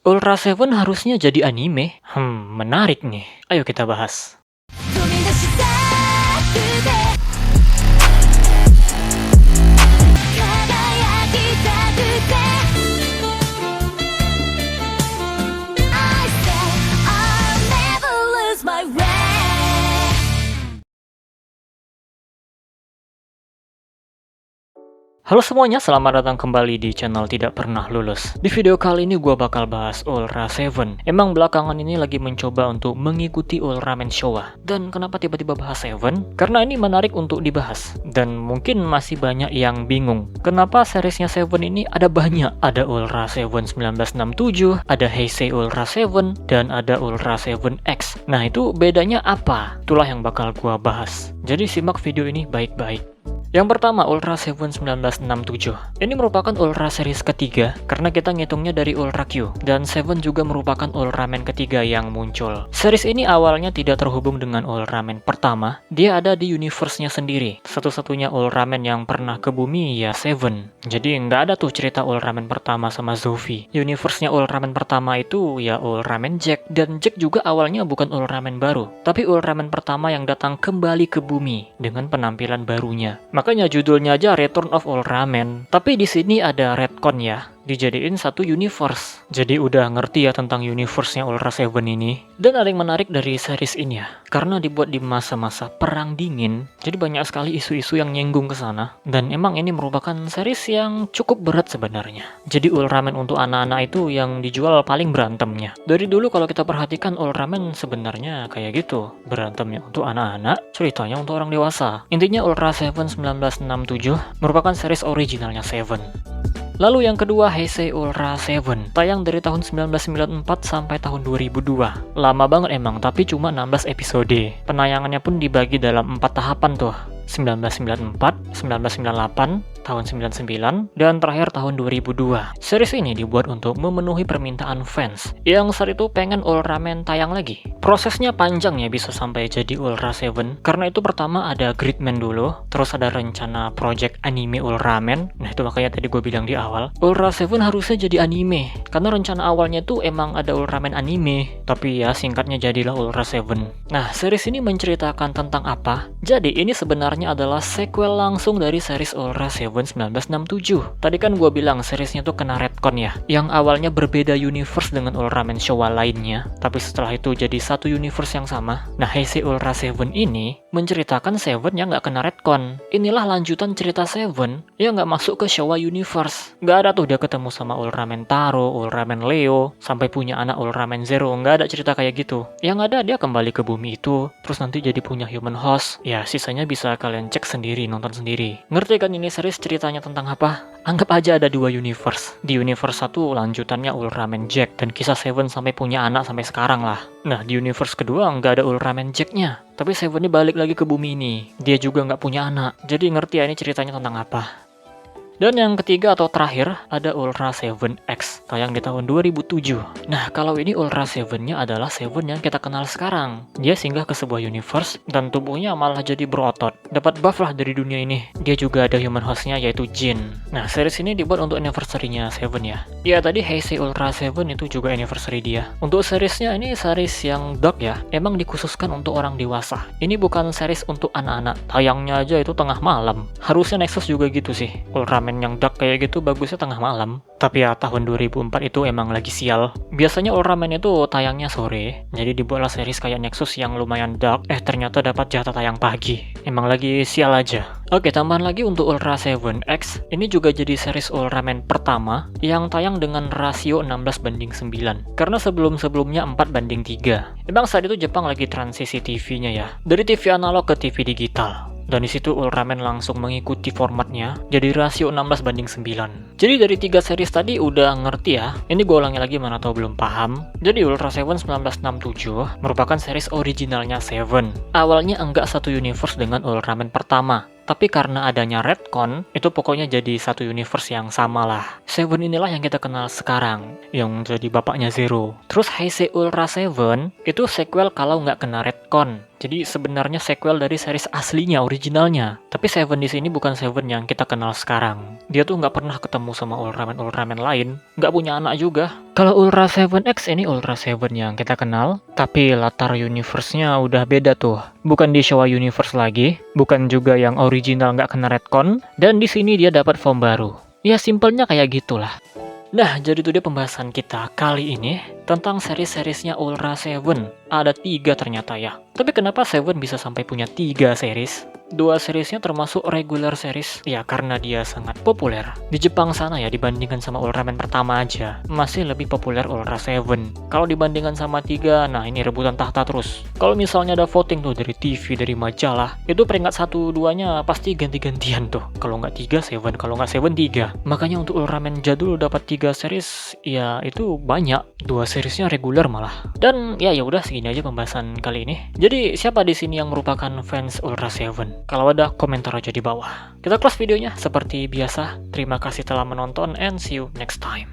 Ultra Seven harusnya jadi anime? Menarik nih. Ayo kita bahas. Halo semuanya, selamat datang kembali di channel Tidak Pernah Lulus. Di video kali ini gue bakal bahas Ultra Seven. Emang belakangan ini lagi mencoba untuk mengikuti Ultraman Showa. Dan kenapa tiba-tiba bahas Seven? Karena ini menarik untuk dibahas. Dan mungkin masih banyak yang bingung. Kenapa seriesnya Seven ini ada banyak? Ada Ultra Seven 1967, ada Heisei Ultra Seven, dan ada Ultra Seven X. Nah itu bedanya apa? Itulah yang bakal gue bahas. Jadi simak video ini baik-baik. Yang pertama, Ultra Seven 1967. Ini merupakan Ultra series ketiga, karena kita ngitungnya dari Ultra Q. Dan Seven juga merupakan Ultraman ketiga yang muncul. Series ini awalnya tidak terhubung dengan Ultraman pertama. Dia ada di universe-nya sendiri. Satu-satunya Ultraman yang pernah ke bumi ya Seven. Jadi nggak ada tuh cerita Ultraman pertama sama Zofi. Universe-nya Ultraman pertama itu ya Ultraman Jack. Dan Jack juga awalnya bukan Ultraman baru, tapi Ultraman pertama yang datang kembali ke bumi dengan penampilan barunya. Makanya judulnya aja Return of Ultraman. Tapi di sini ada retcon ya, dijadiin satu universe. Jadi udah ngerti ya tentang universe-nya Ultra Seven ini. Dan ada yang menarik dari series ini ya, karena dibuat di masa-masa perang dingin, jadi banyak sekali isu-isu yang nyenggung ke sana. Dan emang ini merupakan series yang cukup berat sebenarnya. Jadi Ultraman untuk anak-anak itu yang dijual paling berantemnya. Dari dulu kalau kita perhatikan Ultraman sebenarnya kayak gitu, berantemnya untuk anak-anak, ceritanya untuk orang dewasa. Intinya Ultra Seven 1967 merupakan series originalnya Seven. Lalu yang kedua, Heisei Ultra Seven, tayang dari tahun 1994 sampai tahun 2002. Lama banget emang, tapi cuma 16 episode. Penayangannya pun dibagi dalam 4 tahapan tuh. 1994, 1998, tahun 99, dan terakhir tahun 2002. Series ini dibuat untuk memenuhi permintaan fans yang saat itu pengen Ultraman tayang lagi. Prosesnya panjang ya bisa sampai jadi Ultra Seven, karena itu pertama ada Gridman dulu, terus ada rencana project anime Ultraman. Nah itu makanya tadi gue bilang di awal, Ultra Seven harusnya jadi anime, karena rencana awalnya tuh emang ada Ultraman anime, tapi ya singkatnya jadilah Ultra Seven. Nah series ini menceritakan tentang apa? Jadi ini sebenarnya adalah sequel langsung dari series Ultra Seven 1967. Tadi kan gue bilang seriesnya tuh kena retcon ya, yang awalnya berbeda universe dengan Ultraman Showa lainnya, tapi setelah itu jadi satu universe yang sama. Nah Heisei Ultra Seven ini menceritakan Seven yang nggak kena retcon. Inilah lanjutan cerita Seven yang nggak masuk ke Showa universe. Nggak ada tuh dia ketemu sama Ultraman Taro, Ultraman Leo, sampai punya anak Ultraman Zero. Nggak ada cerita kayak gitu. Yang ada dia kembali ke bumi itu, terus nanti jadi punya human host. Ya sisanya bisa kalian cek sendiri, nonton sendiri. Ngerti kan ini series ceritanya tentang apa? Anggap aja ada dua universe. Di universe satu lanjutannya Ultraman Jack, dan kisah Seven sampai punya anak sampai sekarang lah. Nah di universe kedua nggak ada Ultraman Jack-nya, tapi Seven ini balik lagi ke bumi ini. Dia juga nggak punya anak. Jadi ngerti ya ini ceritanya tentang apa. Dan yang ketiga atau terakhir ada Ultra Seven X, tayang di tahun 2007. Nah, kalau ini Ultra Seven-nya adalah Seven yang kita kenal sekarang. Dia singgah ke sebuah universe, dan tubuhnya malah jadi berotot. Dapat buff lah dari dunia ini. Dia juga ada human host-nya yaitu Jin. Nah, series ini dibuat untuk anniversary-nya Seven ya. Ya, tadi Heisei Ultra Seven itu juga anniversary dia. Untuk seriesnya ini series yang dark ya, emang dikhususkan untuk orang dewasa. Ini bukan series untuk anak-anak. Tayangnya aja itu tengah malam. Harusnya Nexus juga gitu sih. Ultraman yang dark kayak gitu bagusnya tengah malam. Tapi ya tahun 2004 itu emang lagi sial. Biasanya Ultraman itu tayangnya sore, jadi dibuatlah series kayak Nexus yang lumayan dark. Ternyata dapat jatah tayang pagi. Emang lagi sial aja. Oke, tambahan lagi untuk Ultra Seven X. Ini juga jadi series Ultraman pertama yang tayang dengan rasio 16:9. Karena sebelum-sebelumnya 4:3. Emang saat itu Jepang lagi transisi TV-nya ya, dari TV analog ke TV digital. Dan di situ Ultraman langsung mengikuti formatnya, jadi rasio 16:9. Jadi dari 3 series tadi udah ngerti ya. Ini gue ulangi lagi mana tau belum paham. Jadi Ultra Seven 1967 merupakan series originalnya Seven. Awalnya enggak satu universe dengan Ultraman pertama, tapi karena adanya retcon, itu pokoknya jadi satu universe yang sama lah. Seven inilah yang kita kenal sekarang, yang jadi bapaknya Zero. Terus Heisei Ultra Seven itu sequel kalau nggak kena retcon. Jadi sebenarnya sequel dari series aslinya, originalnya. Tapi Seven di sini bukan Seven yang kita kenal sekarang. Dia tuh nggak pernah ketemu sama Ultraman lain, nggak punya anak juga. Kalau Ultra Seven X ini Ultra Seven yang kita kenal, tapi latar universe-nya udah beda tuh. Bukan di Showa Universe lagi, bukan juga yang original nggak kena retcon, dan di sini dia dapat form baru. Ya simpelnya kayak gitulah. Nah, jadi itu dia pembahasan kita kali ini tentang seri-serisnya Ultra Seven. Ada 3 ternyata ya. Tapi kenapa Seven bisa sampai punya 3 series? 2 seriesnya termasuk regular series, ya karena dia sangat populer. Di Jepang sana ya, dibandingkan sama Ultraman pertama aja, masih lebih populer Ultra Seven. Kalau dibandingkan sama 3, nah ini rebutan tahta terus. Kalau misalnya ada voting tuh dari TV, dari majalah, itu peringkat 1-2-nya pasti ganti-gantian tuh. Kalau nggak 3, Seven. Kalau nggak Seven, 3. Makanya untuk Ultraman jadul dapat 3 series, ya itu banyak. 2 seriesnya reguler malah. Dan ya udah segini aja pembahasan kali ini. Jadi siapa di sini yang merupakan fans Ultra Seven? Kalau ada, komentar aja di bawah. Kita close videonya seperti biasa. Terima kasih telah menonton and see you next time.